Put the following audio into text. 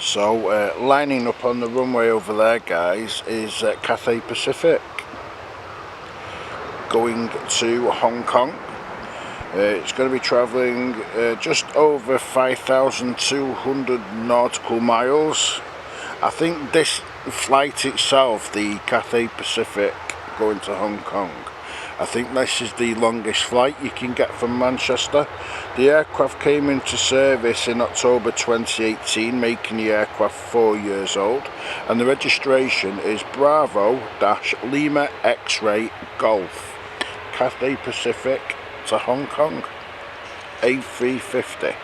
So lining up on the runway over there, guys, is Cathay Pacific going to Hong Kong. It's going to be travelling just over 5,200 nautical miles. I think this flight itself, the Cathay Pacific going to Hong Kong, I think this is the longest flight you can get from Manchester. The aircraft came into service in October 2018, making the aircraft 4 years old, and the registration is Bravo-Lima X-Ray Golf. Cathay Pacific to Hong Kong, A350.